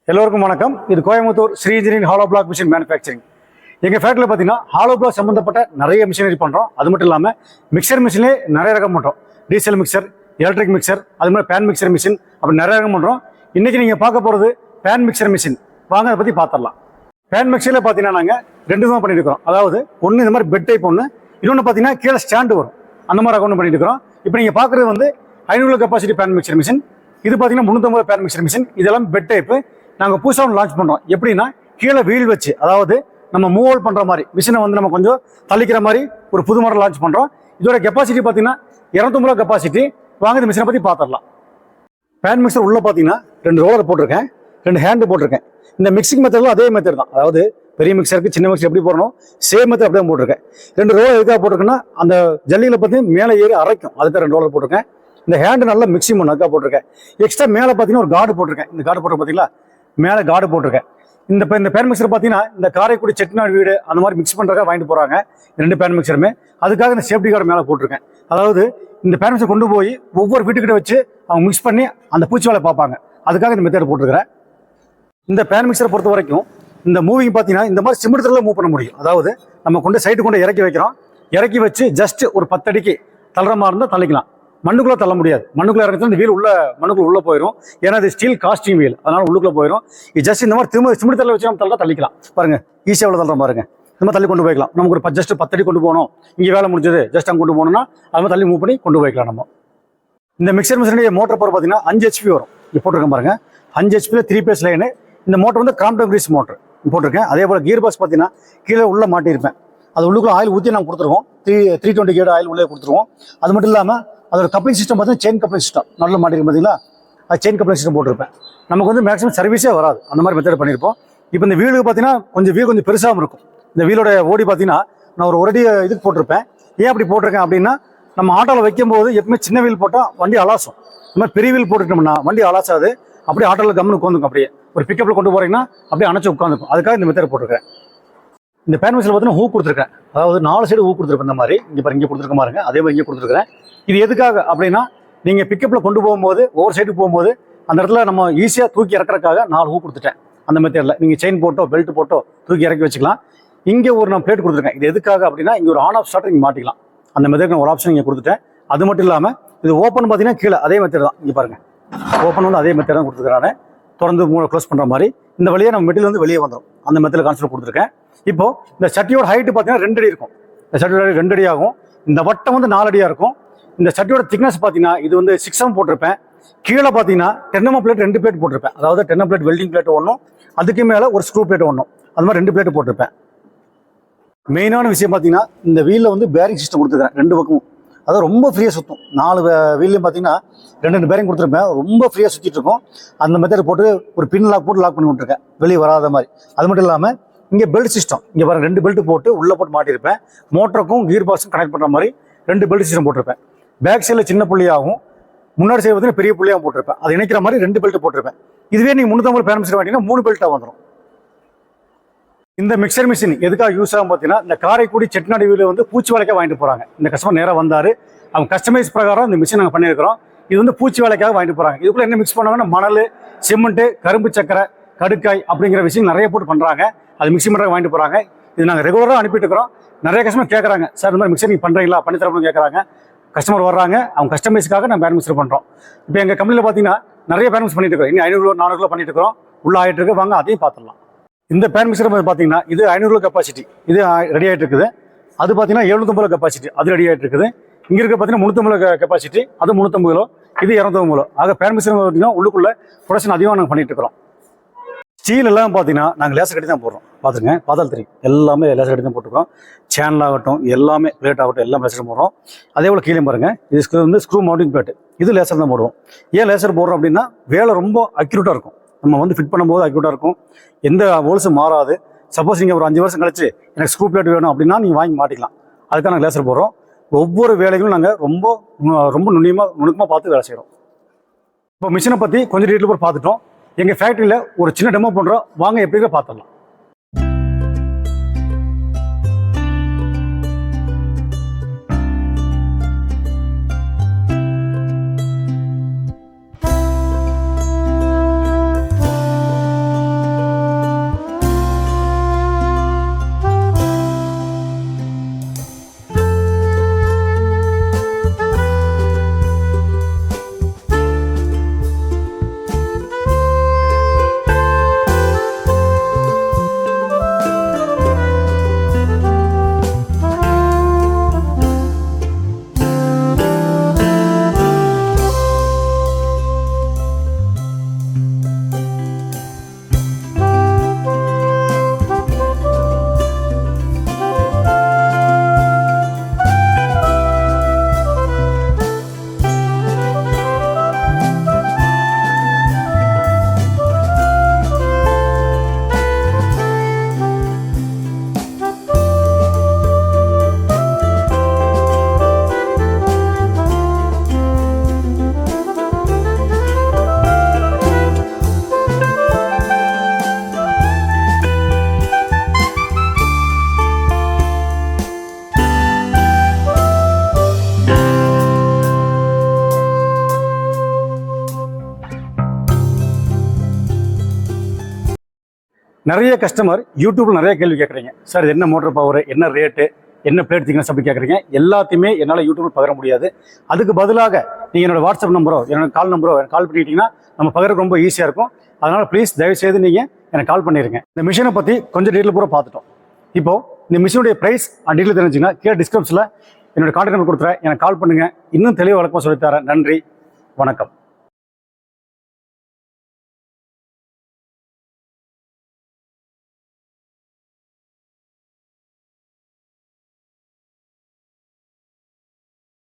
எல்லோருக்கும் வணக்கம். இது Coimbatore Sri engineering hollow block machine manufacturing. எங்கள் ஃபேக்டரியில் பார்த்தீங்கன்னா ஹாலோ பிளாக் சம்மந்தப்பட்ட நிறைய மிஷினரி பண்ணுறோம். அது மட்டும் இல்லாமல் மிக்சர் மிஷினே நிறைய ரகம் பண்ணுறோம். டீசல் மிக்சர், எலக்ட்ரிக் மிக்சர், அது மாதிரி பேன் மிக்சர் மிஷின், அப்படி நிறைய ரகம் பண்ணுறோம். இன்றைக்கி நீங்கள் பார்க்க போகிறது பேன் மிக்சர் மிஷின். வாங்க அதை பற்றி பார்த்துடலாம். பேன் மிக்சரில் பார்த்தீங்கன்னா நாங்கள் ரெண்டு தான் பண்ணியிருக்கிறோம். அதாவது ஒன்று இந்த மாதிரி பெட் டைப் ஒன்று, இன்னொன்று பார்த்தீங்கன்னா கீழே ஸ்டாண்டு வரும். அந்த மாதிரி ரகம் ஒன்று பண்ணிட்டு இருக்கிறோம். இப்போ நீங்கள் பார்க்குறது வந்து 500 கெப்பாசிட்டி பேன் மிக்சர் மிஷின். இது பார்த்தீங்கன்னா 350 பேன் மிக்சர் மிஷின். இதெல்லாம் பெட் டைப்பு. நாங்கள் புதுசாக ஒன்று லான்ச் பண்ணுறோம். எப்படின்னா கீழே வீல் வச்சு, அதாவது நம்ம மூவ் அவுட் பண்ணுற மாதிரி மிஷினை வந்து நம்ம கொஞ்சம் தள்ளிக்கிற மாதிரி ஒரு புது மாடல் லான்ச் பண்ணுறோம். இதோட கெப்பாசிட்டி பார்த்தீங்கன்னா 250 கெப்பாசிட்டி. வாங்க இந்த மிஷினை பற்றி பார்த்துடலாம். பேன் மிக்சர் உள்ளே பார்த்தீங்கன்னா 2 ரோலர் போட்டிருக்கேன், 2 ஹேண்டு போட்டிருக்கேன். இந்த மிக்சிங் மெத்தடில் அதே மெத்தட் தான். அதாவது பெரிய மிக்சருக்கு சின்ன மிக்சர் எப்படி போடணும் சேம் மெத்தட் அப்படியே போட்டிருக்கேன். 2 ரோலர் எதுக்காக போட்டிருக்கேன்னா அந்த ஜல்லியில் பார்த்தீங்கன்னா மேலே ஏறி அரைக்கும், அதுக்காக 2 ரோலர் போட்டிருக்கேன். இந்த ஹேண்டு நல்லா மிக்சிங் பண்ண அதுக்காக போட்டிருக்கேன். எக்ஸ்ட்ரா மேலே பார்த்தீங்கன்னா ஒரு கார்டு போட்டிருக்கேன். இந்த கார்டு போட்டு பார்த்தீங்களா, மேலே கார்டு போட்டிருக்கேன். இந்த பேன் மிக்சர் பார்த்தீங்கன்னா இந்த காரைக்குடி செட்டிநாடு வீடு அந்த மாதிரி மிக்ஸ் பண்ணுறதுக்காக வாங்கிட்டு போகிறாங்க 2 பேன் மிக்சருமே. அதுக்காக இந்த சேஃப்டி கார்டு மேலே போட்டிருக்கேன். அதாவது இந்த பேன் மிக்சர் கொண்டு போய் ஒவ்வொரு வீட்டுக்கிட்ட வச்சு அவங்க மிக்ஸ் பண்ணி அந்த பூச்சி வேலை பார்ப்பாங்க. அதுக்காக இந்த மெத்தட் போட்டிருக்கிறேன். இந்த பேன் மிக்சரை பொறுத்த வரைக்கும் இந்த மூவிங் பார்த்தீங்கன்னா இந்த மாதிரி சிமிடத்தில் மூவ் பண்ண முடியும். அதாவது நம்ம கொண்டு சைடு கொண்டு இறக்கி வைக்கிறோம். இறக்கி வச்சு ஜஸ்ட் ஒரு 10 அடிக்கு தள்ளுற மாதிரி இருந்தால் தள்ளிக்கலாம். மண்ணுக்குள்ளே தள்ள முடியாது. மண்ணுக்குள்ளே இறங்கி இந்த வீல் மண்ணுக்குள்ள போயிடும். ஏன்னா அது ஸ்டீல் காஸ்டிங் வீல், அதனால உள்ளுக்குள்ள போயிடும். இது ஜஸ்ட் இந்த மாதிரி திரும்ப சிமெண்ட் தள்ள வச்சு நம்ம தள்ளிக்கலாம். பாருங்க, ஈஸியாக எவ்வளோ தள்ளுற பாருங்க. இந்த மாதிரி தள்ளி கொண்டு போய்க்கலாம். நமக்கு ஒரு ஜஸ்ட் 10 அடி கொண்டு போகணும், இங்கே வேலை முடிஞ்சது, ஜஸ்ட் அங்கே கொண்டு போகணும்னா அது மாதிரி தள்ளி மூவ் பண்ணி கொண்டு போய்க்கலாம். நம்ம இந்த மிக்சர் மிஷினுடைய மோட்டர் பவர் பார்த்தீங்கன்னா 5 HP வரும். இப்போ போட்டிருக்கேன் பாருங்க, 5 HP 3 பேஸ் லைனு. இந்த மோட்டர் வந்து கிராம்ப்டன் கிரீஸ் மோட்டர் போட்டிருக்கேன். அதே போல் கியர் பாக்ஸ் பார்த்தீங்கன்னா கீழே உள்ள மாட்டியிருப்பேன். அது உள்ளுக்குள்ள ஆயில் ஊற்றி நாங்கள் கொடுத்துருவோம். 320 கேட் ஆயில் உள்ளே கொடுத்துருவோம். அது மட்டும் இல்லாமல் அதோட கப்ளிங் சிஸ்டம் பார்த்தீங்கன்னா செயின் கப்ளிங் சிஸ்டம் நல்ல மாட்டிருக்கு பார்த்தீங்களா, அது செயின் கப்ளிங் சிஸ்டம் போட்டிருப்பேன். நமக்கு வந்து மேக்ஸிமம் சர்வீஸே வராது, அந்த மாதிரி மெத்தட் பண்ணியிருப்போம். இப்போ இந்த வீலுக்கு பார்த்தீங்கன்னா வீல் கொஞ்சம் பெருசாகவும் இருக்கும். இந்த வீலோட ஓடி பார்த்தீங்கன்னா நான் ஒரு அடி இதுக்கு போட்டிருப்பேன். ஏன் அப்படி போட்டிருக்கேன் அப்படின்னா, நம்ம ஆட்டோவில் வைக்கும்போது எப்பவுமே சின்ன வீல் போட்டால் வண்டி அலாசும். இந்த மாதிரி பெரிய வீல் போட்டுட்டோம்னா வண்டி அலாசாது, அப்படியே ஆட்டோவில் கம்முன்னு உட்காந்துக்கும். அப்படியே ஒரு பிக்கப்பில் கொண்டு போகிறீங்கன்னா அப்படியே அணைச்சி உட்காந்துக்கும். அதுக்காக இந்த மெத்தட் போட்டிருக்கேன். இந்த பேன் மிக்சரில் பார்த்தீங்கன்னா ஹூக் கொடுத்துருக்கேன். அதாவது 4 சைடு ஹூக் கொடுத்துருப்பேன். இந்த மாதிரி இங்கே கொடுத்துருக்க பாருங்க, அதே மாதிரி இங்கே கொடுத்துருக்கிறேன். இது எதுக்காக அப்படின்னா, நீங்கள் பிக்கப்பில் கொண்டு போகும்போது ஒவ்வொரு சைடு போகும்போது அந்த இடத்துல நம்ம ஈஸியாக தூக்கி இறக்குறதுக்காக 4 ஹூக் கொடுத்துட்டேன். அந்த மெத்தடில் நீங்கள் செயின் போட்டோ பெல்ட் போட்டோ தூக்கி இறக்கி வச்சுக்கலாம். இங்கே ஒரு நான் பிளேட் கொடுத்துருக்கேன். இது எதுக்காக அப்படின்னா, இங்கே ஒரு ஆன் ஆஃப் ஸ்டார்ட் நீங்கள் மாட்டிக்கலாம். அந்த மெத்தட் ஒரு ஆப்ஷன் இங்கே கொடுத்துட்டேன். அது மட்டும் இல்லாமல் இது ஓப்பன் பார்த்தீங்கன்னா கீழே அதே மெத்தட் தான். இங்கே பாருங்கள், ஓப்பன் வந்து அதே மெத்தட் தான் கொடுத்துருக்கானே, தொடர்ந்து க்ளோஸ் பண்ணுற மாதிரி. இந்த வழியாக நம்ம மெட்டீரியல் வந்து வெளியே வந்துடும். அந்த மெத்தடில் கான்செப்ட் கொடுத்துருக்கேன். இப்போ இந்த சட்டியோட ஹைட்டு பார்த்தீங்கன்னா 2 அடி இருக்கும். இந்த சட்டியோட 2 அடி ஆகும். இந்த வட்டம் வந்து 4 அடியாக இருக்கும். இந்த சட்டியோட திக்னஸ் பார்த்தீங்கன்னா இது வந்து 6M போட்டிருப்பேன். கீழே பார்த்தீங்கன்னா 10M பிளேட் 2 பிளேட் போட்டிருப்பேன். அதாவது 10M பிளேட் வெல்டிங் பிளேட் ஒன்றும், அதுக்கு மேலே ஒரு ஸ்க்ரூ பிளேட் ஒன்றும், அது மாதிரி 2 பிளேட் போட்டிருப்பேன். மெயினான விஷயம் பார்த்தீங்கன்னா இந்த வீலில் வந்து பேரிங் சிஸ்டம் கொடுத்துருக்கேன் 2 பக்கமும். அதாவது ரொம்ப ஃப்ரீயாக சுற்றும். 4 வீல்லையும் பார்த்தீங்கன்னா 2 பேரிங் கொடுத்துருப்பேன். ரொம்ப ஃப்ரீயாக சுற்றிட்டு இருக்கும். அந்த மெத்தட் போட்டு ஒரு பின் லாக் போட்டு லாக் பண்ணி விட்டுருக்கேன், வெளியே வராத மாதிரி. அது மட்டும் இல்லாமல் இங்கே பெல்ட் சிஸ்டம், இங்கே பாருங்க 2 பெல்ட் போட்டு உள்ளே போட்டு மாட்டியிருப்பேன். மோட்டருக்கும் கீர் பாக்ஸும் கனெக்ட் பண்ணுற மாதிரி 2 பெல்ட் சிஸ்டம் போட்டிருப்பேன். பேக் சைடில் சின்ன புள்ளியாகவும் முன்னாடி சைடு பார்த்தீங்கன்னா பெரிய புள்ளியாகவும் போட்டிருப்பேன். அதை இணைக்கிற மாதிரி 2 பெல்ட் போட்டிருப்பேன். இதுவே நீங்கள் 350 பேன் மிக்சர் வாங்கிட்டீங்கன்னா 3 பெல்ட்டாக வந்துடும். இந்த மிக்சர் மிஷின் எதுக்காக யூஸ் ஆகும் பார்த்தீங்கன்னா, இந்த காரைக்குடி செட்டிநாடு வீடு வந்து பூச்சி வேலைக்காக வாங்கிட்டு போகிறாங்க. இந்த கஸ்டமர் நேராக வந்தார், அவங்க கஸ்டமைஸ் பிரகாரம் இந்த மிஷின் நாங்கள் பண்ணியிருக்கிறோம். இது வந்து பூச்சி வேலைக்காக வாங்கிட்டு போகிறாங்க. இதுக்குள்ளே என்ன மிக்ஸ் பண்ணாங்கன்னா மணல், சிமெண்ட்டு, கரும்பு சக்கரை, கடுக்காய் அப்படிங்கிற விஷயம் நிறைய போட்டு பண்ணுறாங்க. அது மிக்சி பண்ணுறாங்க, வாங்கிட்டு போகிறாங்க. இது நாங்கள் ரெகுலராக அனுப்பிட்டு இருக்கிறோம். நிறைய கஸ்டமர் கேட்குறாங்க, சார் இந்த மாதிரி மிக்சர் நீங்கள் பண்ணுறீங்களா, பண்ணித்தரணும்னு கேட்குறாங்க. கஸ்டமர் வர்றாங்க, அவங்க கஸ்டமைஸ்க்காக நம்ம பேன் மிக்சர் பண்ணுறோம். இப்போ எங்கள் கம்பெனியில் பார்த்தீங்கன்னா நிறைய பேன் மிக்ஸ் பண்ணிட்டு இருக்கோம். இன்னும் 500 கிலோ 400 கிலோ பண்ணிட்டு இருக்கிறோம். உள்ள ஆகிட்டு இருக்கு, வாங்க அதையும் பார்த்துடலாம். இந்த பேன் மிக்சர் பார்த்தீங்கன்னா இது 500 கெப்பாசிட்டி, இது ரெடி ஆகிட்டு இருக்குது. அது பார்த்தீங்கன்னா 750 கெப்பாசிட்டி, அது ரெடி ஆகிட்டு இருக்குது. இங்கே இருக்க பார்த்தீங்கன்னா 350 கெப்பாசிட்டி, அது 350 கிலோ, இது 250 கிலோ. ஆக பேன் மிக்சர் பார்த்தீங்கன்னா உள்ளுக்குள்ள ப்ரொடக்ஷன் அதிகமாக நாங்கள் பண்ணிட்டு இருக்கிறோம். ஸ்டீல் எல்லாம் பார்த்தீங்கன்னா நாங்கள் லேசர் கட்டி தான் போடுறோம். பார்த்துருங்க, பார்த்தால் தெரியும், எல்லாமே லேசர் கட்டி தான் போட்டுருக்கோம். சேனல் ஆகட்டும், எல்லாமே பிளேட் ஆகட்டும், எல்லாம் லேசர் போடுறோம். அதே போல் கீழே பாருங்க, இது வந்து ஸ்க்ரூ மவுண்டிங் பிளேட், இது லேசர் தான் போடுவோம். ஏன் லேசர் போடுறோம் அப்படின்னா, வேலை ரொம்ப அக்யூரேட்டாக இருக்கும். நம்ம வந்து ஃபிட் பண்ணும்போது அக்யூரேட்டாக இருக்கும், எந்த ஹோல்ஸும் மாறாது. சப்போஸ் நீங்கள் ஒரு 5 வருஷம் கழிச்சு எனக்கு ஸ்க்ரூ பிளேட் வேணும் அப்படின்னா நீங்கள் வாங்கி மாட்டிக்கலாம். அதுக்காக நாங்கள் லேசர் போடுறோம். ஒவ்வொரு வேலைகளும் நாங்கள் ரொம்ப ரொம்ப நுணுக்கமாக பார்த்து வேலை செய்கிறோம். இப்போ மிஷினை பற்றி கொஞ்சம் டீட்டெயில் போய் பார்த்துட்டோம். எங்கள் ஃபேக்ட்ரியில் ஒரு சின்ன டெமோ பண்ணுறோம், வாங்க எப்படி பார்த்துடலாம். நிறைய கஸ்டமர் யூடியூப்ல நிறைய கேள்வி கேட்குறீங்க. சார் என்ன மோட்டர் பவர், என்ன ரேட்டு, என்ன பிளேட் திக்னஸ் அப்படி கேட்குறீங்க. எல்லாத்தையுமே என்னால் யூடியூப்ல பகிர முடியாது. அதுக்கு பதிலாக நீங்கள் என்னோட வாட்ஸ்அப் நம்பரோ என்னோட கால் நம்பரோ கால் பண்ணிட்டீங்கன்னா நம்ம பகிர ரொம்ப ஈஸியாக இருக்கும். அதனால் ப்ளீஸ் தயவுசெய்து நீங்கள் எனக்கு கால் பண்ணிடுங்க. இந்த மிஷினை பற்றி கொஞ்சம் டீட்டெயில் பூரா பார்த்துட்டோம். இப்போது இந்த மிஷினுடைய ப்ரைஸ் டீட்டெயில் தெரிஞ்சுங்கன்னா கீழே டிஸ்கிரிப்ஷனில் என்னோட கான்டாக்ட் நம்பர் கொடுத்துறேன். எனக்கு கால் பண்ணுங்கள். இன்னும் தெளிவாக விளக்கமாக சொல்லித்தரேன். நன்றி, வணக்கம்.